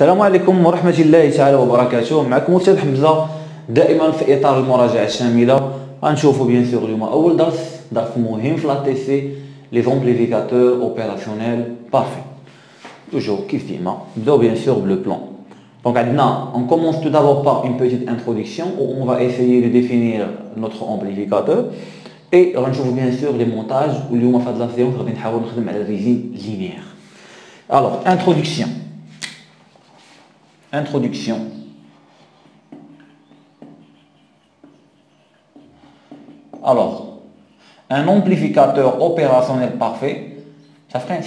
السلام عليكم ورحمة الله تعالى وبركاته. معكم أستاذ حمزة دائما في إطار المراجعة الشاملة. غنشوفوا بيان سور اليوم أول درس مهم في لا تي سي لي زومبليفيكاتور أوبيراسيونيل بارفي. Toujours كيف ديما نبداو بيان سور بلو بلان. Donc on commence tout d'abord par une petite introduction où on va essayer de définir notre amplificateur et غنشوفوا bien sûr les montages واليوم في هاد لا séance غادي نحاول نخدم على الريجيم linéaire. Alors Introduction. Alors, un amplificateur opérationnel parfait,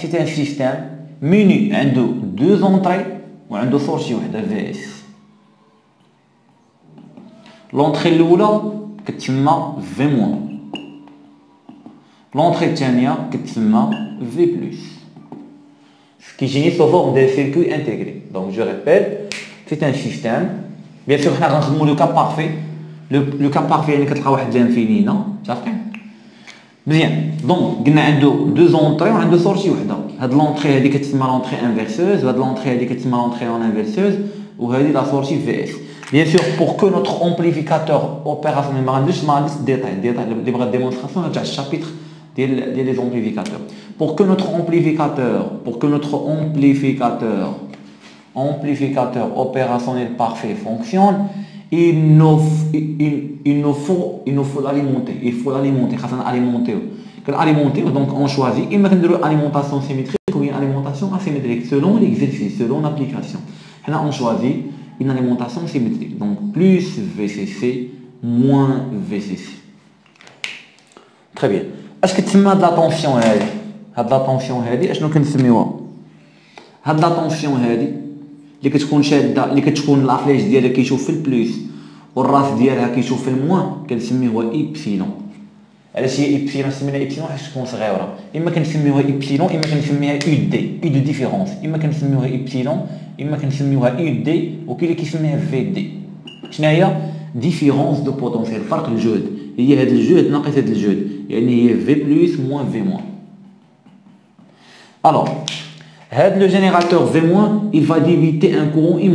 c'est un système muni de deux entrées ou deux sorties de VS. L'entrée l'oula كتسمى V-. L'entrée الثانية كتسمى V+. Ce qui génère sous forme de circuit intégré. Donc je répète, c'est un système. Bien sûr, on a le cas parfait. Le cas parfait, il y a l'infini, non? Ça fait bien. Donc, on a deux entrées, on a deux sorties. L'entrée est l'entrée inverseuse, l'entrée est l'entrée en inverseuse, ou la sortie VS. Bien sûr, pour que notre amplificateur opérationnel, des démonstrations, on a un chapitre des amplificateurs. Pour que notre amplificateur opérationnel parfait fonctionne, il nous faut l'alimenter. Il faut l'alimenter. Donc on choisit une alimentation symétrique ou une alimentation asymétrique selon l'exercice, selon l'application. Là on choisit une alimentation symétrique. Donc plus VCC, moins VCC. Très bien. Est-ce que tu m'as de la tension هذه؟ هاد لا طونسيون هذه اشنو كنسميوها؟ هاد لا طونسيون هذه اللي كتكون شاده، اللي كتكون لافليج ديالها كيشوف في البلوس والراس ديالها كيشوف في الموان، كنسميوها ايبسيلون. علاش هي ايبسيلون؟ سمينا ايبسيلون حيت تكون صغيره. اما كنسميوها ايبسيلون، اما كنسميها يو دي، يو دو ديفيرونس. اما كنسميوها ايبسيلون، اما كنسميوها يو دي، وكاين اللي كيسميها في دي. شنو هي؟ ديفيرونس دو بوتونسيال، فرق الجهد. هي هاد الجهد ناقص هاد الجهد، يعني هي في بلس موان في موان. Alors, le générateur V-, il va débiter un courant I-.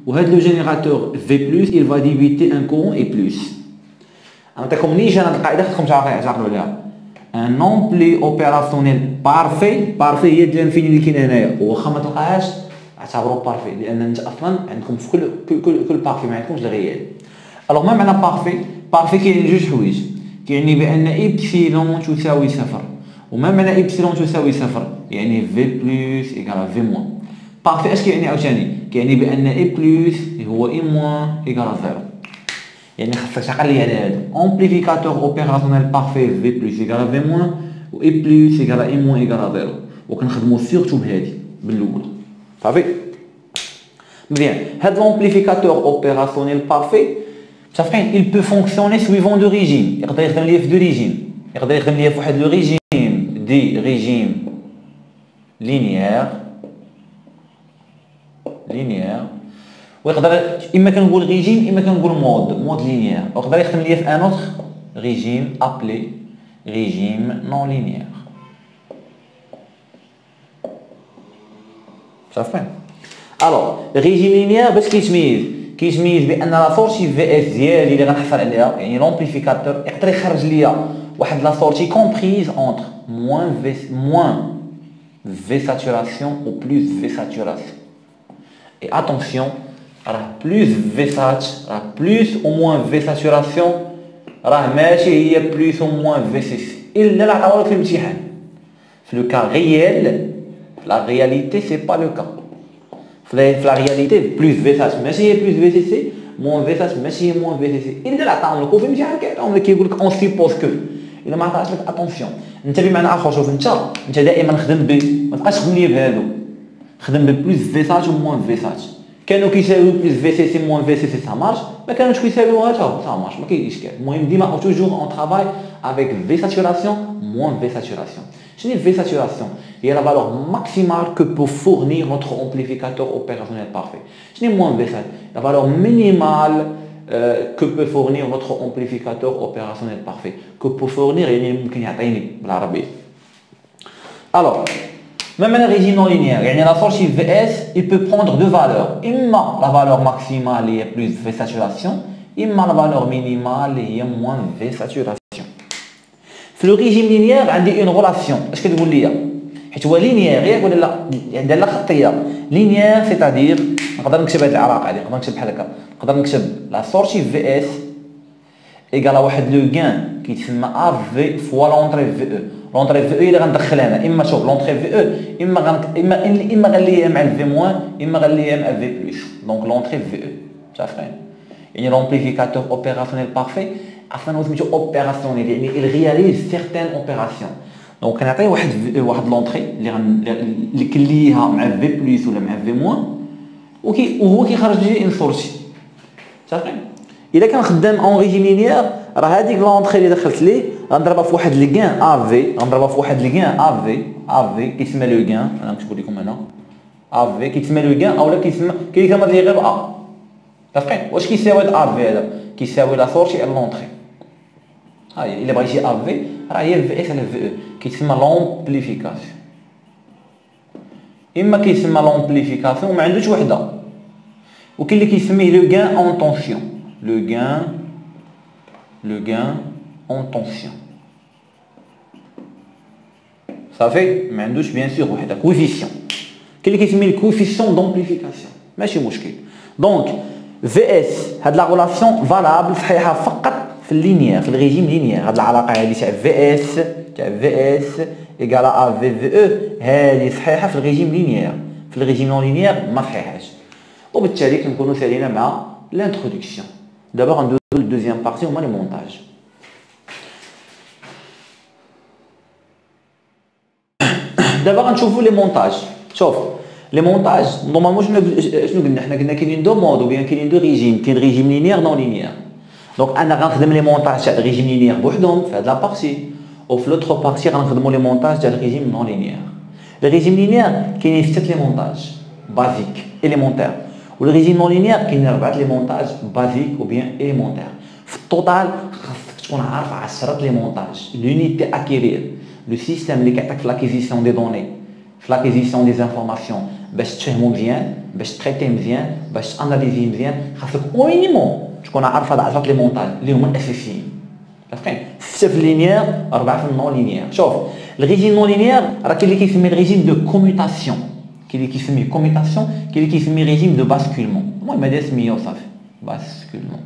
Ou le générateur V+, il va débiter un courant I+. Un ampli opérationnel parfait, هي de l'infini اللي كاين هنايا، واخا ما تلقاهاش اعتبروه بارفي لان انت اصلا عندكم في كل بارفي ما عندكمش الغيال. الوغ ما معنى بارفي كاين جوج حوايج، كيعني بان ايبسيلون تساوي صفر، وما معنى ايبسيلون تساوي صفر يعني في بلس ايكال في موان. بارفي اش كيعني عاوتاني؟ كيعني بان اي بلس هو اي موان ايكال زيرو. يعني خاصك تعقل لي على هذا امبليفيكاتور اوبيراسيونيل بارفي في بلس ايكال في موان و اي بلس ايكال اي موان ايكال زيرو، وكنخدمو سيرتو بهادي بالاولى. صافي مزيان. هاد لامبليفيكاتور اوبيراسيونيل بارفي صافي il peut fonctionner suivant deux régimes. يقدر يخدم ليا في دو ريجيم، يقدر يخدم ليا في واحد لو ريجيم دي ريجيم linéaire ويقدر اما كنقول ريجيم اما كنقول مود لينيير، ويقدر يخدم ليا في ان اوتر ريجيم ابلي ريجيم نون لينيير. صافي. الوغ ريجيم لينيير باش كيتميز بان لا سورتي في اس ديالي اللي غنحصل عليها، يعني لامبليفيكاتور يقدر يخرج ليا واحد لا سورتي كومبريز اونتر moins V saturation ou plus V saturation. Et attention, plus V sat, plus ou moins V saturation, ماشي هي plus ou moins VCC. إلا لا عطاوها في الامتحان. في le cas réel, la réalité c'est pas le cas. في la réalité plus V sat ماشي هي plus VCC, moins V sat ماشي هي moins VCC. إلا لا عطاهم لك وفي الامتحان كيعطيهم لك كيقول لك on suppose que. إلا ما عطاش لك اتونسيون، انت بمعنى اخر شوف انت دائما خدم ما تبقاش تخدم ليا بهادو، خدم بلوس في سات و موان في سات. كانوا كيساويو بلوس في سي سي موان في سي سي سا مارش، ما كانوش كيساويوها حتى هو سا مارش، ما كاين اشكال. المهم ديما توجور اون ترافاي افيك في ساتوراسيون موان في ساتوراسيون. شنو هي في ساتوراسيون؟ هي لا فالور ماكسيمال كو بو فورنير نوتر امبليفيكاتور اوبيراسيونيل بارفي. شنو هي موان في سات؟ لا فالور مينيمال que peut fournir votre amplificateur opérationnel parfait. Que peut fournir يعني ممكن يعطيني بالعربية. Alors Même un régime non linéaire, la sortie VS, il peut prendre deux valeurs. Imma la valeur maximale est plus V saturation, imma la valeur minimale est moins V saturation. Dans le régime linéaire, il y a une relation. Est-ce que vous voulez dire? حيت هو linéaire ياك ولا لا؟ داير لا خطيه. Linéaire c'est-à-dire نقدر نكتب هذه العلاقه هذه، نقدر نكتب بحال هكا، نقدر نكتب لا sortie VS ايكال واحد لو غان كيتسمى AV فوا لونطري VE. لونطري VE اللي غندخل انا اما شوف لونطري VE اما غنليها مع الفي موان اما غنليها مع في بلس. دونك لونطري VE متفقين؟ يعني لومبليفيكاتور اوبيراسيونيل بارفي عفوا سميتو اوبيراسيونيل يعني il réalise certaines opérations. دونك كنعطيه واحد لونطري اللي كنليها مع في بلس ولا مع في موان وهو كيخرج لي ان سورتي. متفقين؟ الا كان خدام اون ريجيم لينيير راه هذيك لونطري اللي دخلت ليه غنضربها في واحد لي غان افي، غنضربها في واحد لي غان افي كيتسمى لو غان، انا نكتبو لكم هنا افي كيتسمى لو غان اولا كيتسمى كيتسمى لي غير ا. متفقين؟ واش كيساوي هاد افي هذا؟ كيساوي لا سورتي على لونطري. ها هي الا بغيتي افي راه هي في اس على في او كيتسمى لومبليفيكاسيون. اما كيسمى لومبليفيكاسيون وما عندوش وحده، وكاين اللي كيسميه لو غان اون طونسيون. le gain en tension. صافي ما عندوش بيان سور وحده كوفيسيون. كاين اللي كيسميه الكوفيسيون دومبليفيكاسيون ماشي مشكل. دونك في اس هاد لا ريلاسيون فالابل صحيحه فقط في اللينيير في الريجيم لينيير. هاد العلاقه هادي تاع في اس ايكال ا في في او هادي صحيحه في الريجيم لينيير، في الريجيم نون لينيير ما صحيحاش. وبالتالي كنكونوا سالينا مع l'introduction. D'abord, on la deuxième partie, on a le montage. D'abord, on voit les montages. Sauf, les montages, normalement, je ne qu'il y a deux modes ou bien qu'il y a deux régimes. Il y a un régime linéaire, non linéaire. Donc, on a les montages sur le régime linéaire, fait de la partie. Ou l'autre partie, on a les montages sur le régime non linéaire. Le régime linéaire, il y a les montages basiques, élémentaires. Ou le régime non linéaire qui n'est les montages basiques ou bien élémentaires. Au total, on a 10 les montages. L'unité acquérir, le système qui attaque l'acquisition des données, l'acquisition des informations, باش تفهموا مزيان، باش تريتي مزيان، باش تاناليزي مزيان، خاصك او مينيموم تكون عارف هاد 10 لي مونتاج اللي هما الاساسيين. فاهمين؟ 6 في اللينيير، 4 في النون لينيير. شوف، الريجيم نون لينيير راه كاين اللي كيسمي الريجيم دو كوميوتاسيون. كاين اللي كيسميه كوميوتاسيون، كاين اللي كيسميه ريجيم دو باسكولمون. المهم هذا سميه صافي باسكولمون.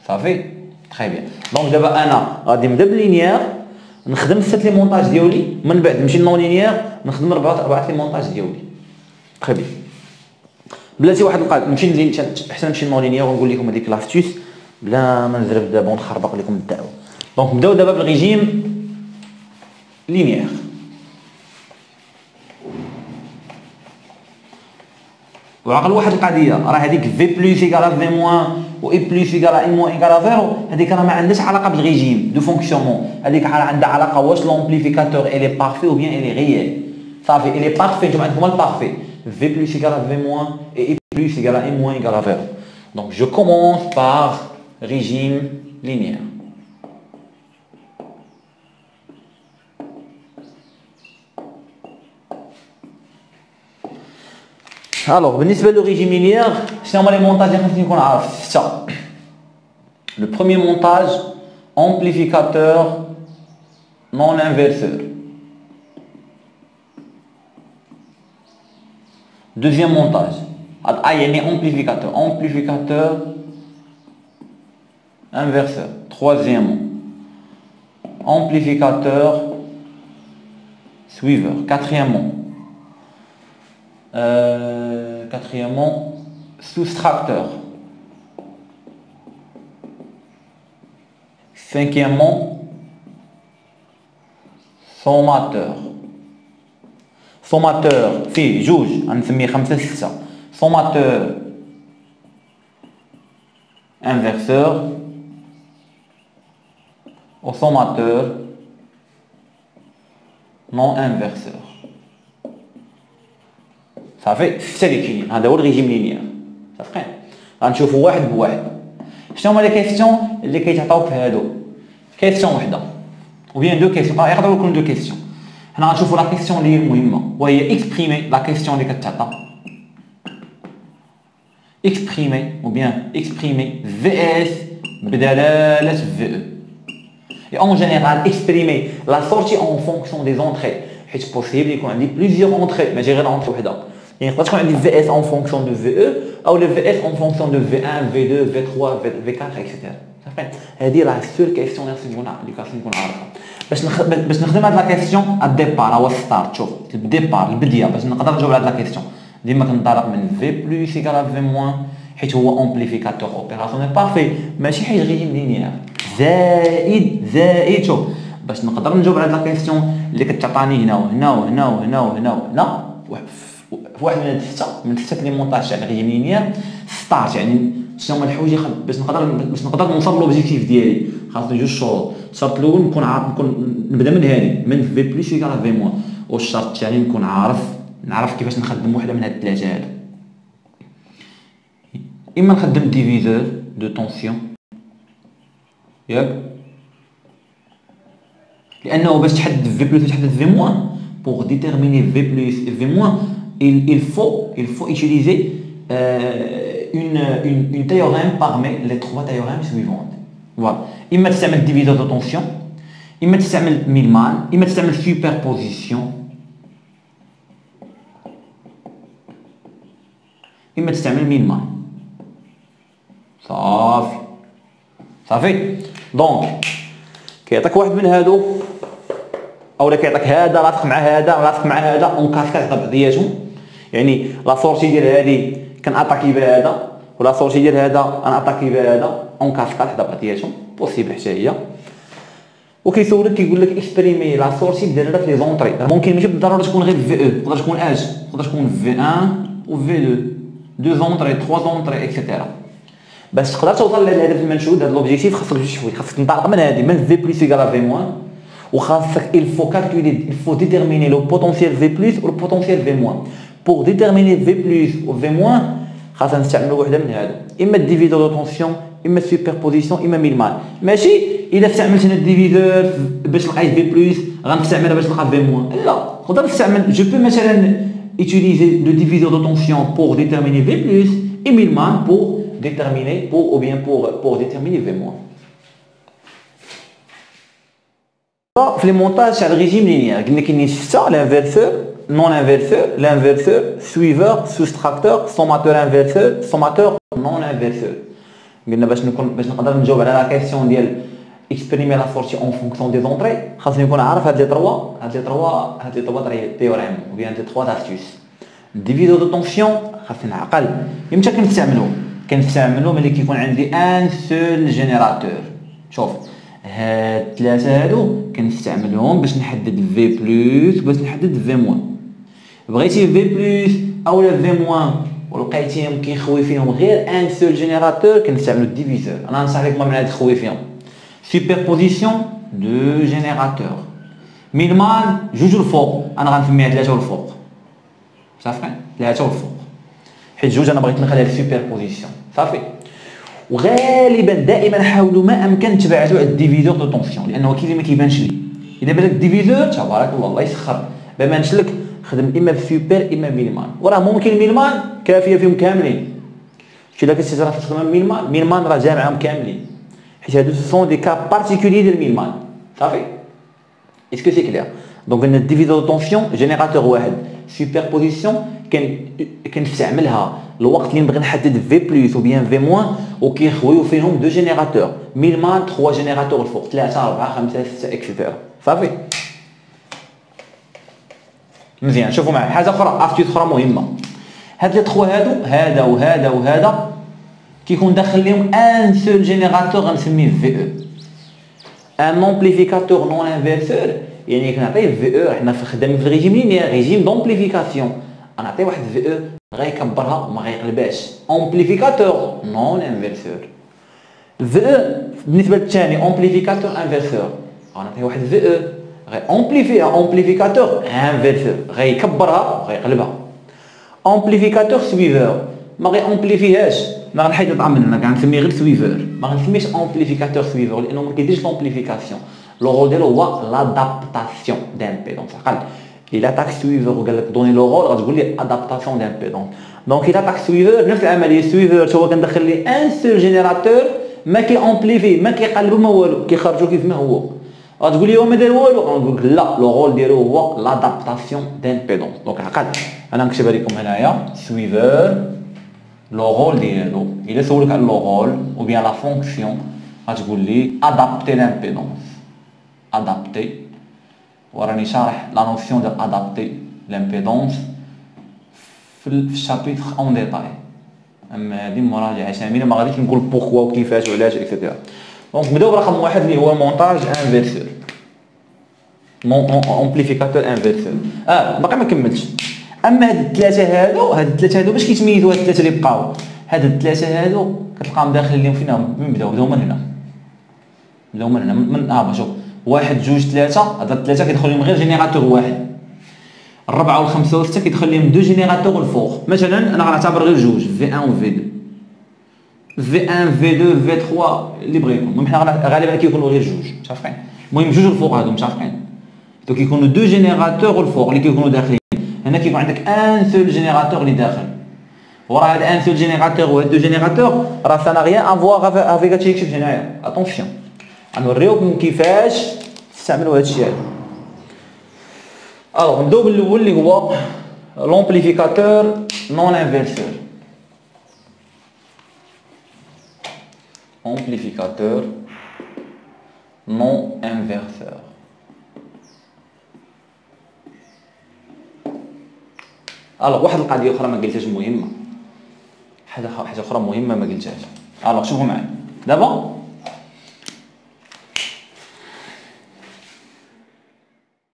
صافي تري بيان. دونك دابا انا غادي نبدا باللينيير نخدم 6 لي مونتاج ديالي، من بعد نمشي للنون لينيير نخدم 4 لي مونتاج ديالي. تري بيان. بلاتي واحد القاعده نمشي احسن نمشي للنون لينيير ونقول لكم هذيك لاستيس بلا ما نزرب دابا ونخربق لكم الدعوه. دونك نبداو دابا بالريجيم لينيير. وعقل واحد القضيه راه هذيك في بلس ايكال في موان و اي بلس ايكال اي موان ايكال زيرو، هذيك راه ما عندهاش علاقه بالريجيم دو فونكسيونمون. هذيك عندها علاقه واش لومبليفيكاتور الي بارفي او بيان الي ريال. صافي الي بارفي نتوما عندكم البارفي في بلس ايكال في موان اي بلس ايكال اي موان ايكال زيرو. دونك جو كومونس بار ريجيم لينيير. Alors, بالنسبة للريجيم لينيير شنو هما لي مونتاج اللي خصني نكون عارف؟ 6. Le premier montage amplificateur non inverseur. Deuxième montage يعني amplificateur inverseur. Troisièmement amplificateur suiveur. Quatrièmement, soustracteur. Cinquièmement, sommateur. Sommateur, في جوج غنسميه 5 6. Sommateur inverseur au sommateur non inverseur. صافي 6 اللي كاينين. هذا هو الريجيم لينيير. صافي غنشوفوا واحد بواحد شنو هما لي كيسيون اللي كيتعطاو في هادو. كيسيون وحده وبيان دو كيسيون يقدروا يكونوا دو كيسيون. حنا غنشوفوا لا كيسيون اللي هي المهمه وهي اكسبريمي لا كيسيون اللي كتعطى اكسبريمي ou bien exprimer VS بدلالة VE. Et en général, exprimer la sortie en fonction des entrées. حيت possible يكون عندي plusieurs entrées ماشي غير entrée وحده. يعني يقدر تكون عندي VS en fonction de VE او le VS en fonction de V1, V2, V3, V4 etc. صافي. هذه لا سول كيسيون اللي خاصني نكون عارفها. باش نخدم هاد لا كيسيون الديبار هو ستارت. شوف الديبار البدايه باش نقدر نجاوب على هاد لا كيسيون. ديما كنطلق من في بلس ايكال في موان حيت هو امبليفيكاتور اوبيراسيونيل بارفي ماشي حيت ريجيم لينيير زائد شوف باش نقدر نجاوب على لا كيسيون اللي كتعطاني هنا وهنا وهنا وهنا وهنا وهنا في واحد من السته لي مونطاج تاع ريجيم لينيير ستارت يعني شنو هما الحوايج باش نقدر نوصل لوبجيكتيف ديالي خاصني جوج شروط. الشرط الاول نكون نبدا من هادي من في بلس ايكال في موان والشرط الثاني نكون نعرف كيفاش نخدم وحده من هاد الثلاثه هادو. اما نخدم ديفيزور دو طونسيون ياك لانه باش تحدد في بلس وتحدد في موان pour déterminer V plus et V moins il faut utiliser une théorème parmi les trois théorèmes suivantes. Voilà. اما تستعمل ديفيزور دو طونسيون اما تستعمل ميلمان اما تستعمل سوبربوزيسيون اما تستعمل ميلمان. صافي دونك كيعطيك واحد من هادو اولا كيعطيك هذا لاصق مع هذا لاصق مع هذا اون كاسكاد بعضياتهم. يعني لا سورتي ديال هادي كناتاكي بهذا ولا سورتي ديال هذا انا اتاكي بهذا اون كاسكاد حدا بعضياتهم بوسيبل حتى هي. وكيسولك كيقول لك اكسبريمي لا سورتي بدلاله لي زونطري. ممكن ماشي بالضروره تكون غير في او تقدر تكون اج تقدر تكون في 1 و في 2 دو زونطري 3 زونطري اكسيتيرا. باش تقدر توصل للهدف المنشود هذا لوبجيكتيف خاصك جوج حوايج. خاصك تنطلق من هذه من في بلس ايكال في موان وخاصك il faut calculer il faut déterminer le potentiel V plus ou le potentiel V moins. pour déterminer V plus ou V moins خاصنا نستعملوا وحده من هادو اما الديفيزور دو طونسيون اما السوبربوزيسيون اما ميلمان. ماشي الا استعملت انا الديفيزور باش لقيت في بلس غنستعملها باش نلقى في موان لا نقدر نستعمل جو بو مثلا utiliser le diviseur de tension pour déterminer V plus et Millman pour déterminer pour déterminer V moins. في لي مونتاج تاع الريجيم لينيير قلنا كاينين سته الانفيرسور نون انفيرسور لانفيرسور سويفور سوستراكتور سوماتور انفيرسور سوماتور نون انفيرسور. قلنا باش نقدر نجاوب على لا كيسيون ديال exprimer la sortie en fonction des entrées خاصني نكون عارف هاد لي تروا تيوريم ou bien هاد تروا داستيس. ديفيزور دو طونسيون خاصني نعقل امتى كنستعملو ملي كيكون عندي ان سول جينيراتور. شوف هاد الثلاثه هادو كنستعملهم باش نحدد في بلس باش نحدد في موان. بغيتي في بلس اولا في موان ولقيتيهم كيخوي فيهم غير ان سول جينيراتور كنستعملو الديفيزور. انا ننصح لكم من هاد خوي فيهم superposition de générateurs. ميلمان جوج الفوق انا غنسميها ثلاثه الفوق صافي ثلاثه الفوق حيت جوج انا بغيت نخليها سوبربوزيسيون صافي. وغالبا دائما حاولوا ما امكن تبعدوا على الديفيزور دو طونسيون لانه كاين اللي ما كيبانش لي. اذا بالك الديفيزور تبارك الله يسخر ما بانش لك خدم اما بسوبر اما ميلمان وراه ممكن ميلمان كافيه فيهم كاملين. شي الا كنتي راه تستخدم ميلمان راه جامعهم كاملين حيت هادو سون دي كا بارتيكولي ديال ميلمان صافي. اسكو سي كلير. دونك عندنا ديفيزور دو طونسيون جينيراتور واحد سوبربوزيسيون كنستعملها الوقت اللي نبغي نحدد في بلس او بيان في موان وكيخويو فيهم دو جينيراتور ميلمان 3 جينيراتور الفوق 3 4 5 6 اكسيتيرا صافي. مزيان شوفوا معايا حاجه اخرى استيوت اخرى مهمه. هاد لي 3 هادو هذا وهذا وهذا كيكون داخل لهم ان سول جينيراتور غنسميه في او. ان امبليفيكاتور نون انفيرسور يعني كنعطيه في او حنا خدامين في الريجيم لينيير ريجيم دومبليفيكاسيون غنعطيه واحد في او غيكبرها وما غيقلبهاش. امبليفيكاتور نون انفيرسور في او بالنسبه للثاني امبليفيكاتور انفيرسور غنعطيه واحد في او غي امبليفيها امبليفيكاتور انفيرسور غيكبرها وغيقلبها. امبليفيكاتور سويفور ما غي امبليفيهاش ما غنحيد الطعم منها كنسميه غير سويفور ما غنسميهش امبليفيكاتور سويفور لانه ما كيديرش لامبليفيكاسيون لو رول ديالو هو لادابتاسيون دامبيدونس. عقل الا تاك سويفر وقال لك دوني لو رول غتقول لي ادابتاسيون دامبيدونس. دونك الا تاك سويفر نفس العمليه، سويفر هو كندخل لي ان سول جينيراتور ما كي امبليفي ما كيقلبو ما والو كيخرجو كيف ما هو. غتقول لي هو ما دار والو، غنقول لك لا لو رول ديالو هو لادابتاسيون دامبيدونس. دونك عقل انا نكتبها لكم هنايا سويفر لو رول ديالو الا سولك على لو رول او بيان لا فونكسيون غتقول لي ادابتي لامبيدونس. ادابتي وراني شارح لا نوسيون ديال ادابتي لامبيدونس في الشابيتر اون ديتاي، اما هذه مراجعه شامله ما غاديش نقول بوكوا وكيفاش وعلاش اكسيتيرا. دونك نبداو برقم واحد اللي هو مونتاج انفيرسور، امبليفيكاتور انفيرسور. باقي ما كملتش. اما هاد الثلاثه هادو باش كيتميزوا هاد الثلاثه اللي بقاو، هاد الثلاثه هادو كتلقاهم داخلين لهم فينا بداو من هنا، من شوف واحد جوج ثلاثه، هاد الثلاثه كيدخل لهم غير جينيراتور واحد. الرابعه والخمسه والسته كيدخل لهم دو جينيراتور الفوق. مثلا انا غنعتبر غير جوج في 1 و في 2 في 1 في 2 في 3 اللي بغا يكون. المهم حنا غالبا كيكونوا غير جوج متفقين. المهم جوج الفوق هادو متفقين، دونك كيكونوا دو جينيراتور الفوق اللي كيكونوا داخلين. هنا كيكون عندك ان سول جينيراتور اللي داخل، وراه هاد ان سول جينيراتور و هاد دو جينيراتور راه سا نا ريان افوار افيك هادشي اللي كتبت هنايا. اتونسيون غنوريوكم كيفاش تستعملوا هادشي هذا. الوغ نبداو بالاول اللي هو لومبليفيكاتور نون انفيرسور. امبليفيكاتور نون انفيرسور. الوغ واحد القضيه اخرى ما قلتهاش مهمه، حاجه اخرى مهمه ما قلتهاش. الوغ شوفوا معايا دابا